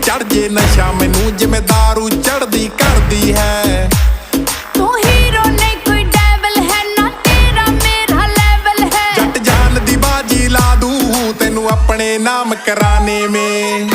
ਚੜ ਜੇ ਨਸ਼ਾ ਮੈਨੂੰ ਜਿਵੇਂ ਦਾਰੂ ਚੜਦੀ ਕਰਦੀ ਹੈ। ਤੂੰ ਹੀਰੋ ਨਹੀਂ ਕੋਈ ਡੈਵਲ ਹੈ ਨਾ ਤੇਰਾ ਮੇਰਾ ਲੈਵਲ ਹੈ। ਜੱਟ ਜਾਨ ਦੀ ਬਾਜੀ ਲਾ ਦੂੰ ਤੈਨੂੰ ਆਪਣੇ ਨਾਮ ਕਰਾਨੇ ਮੇ।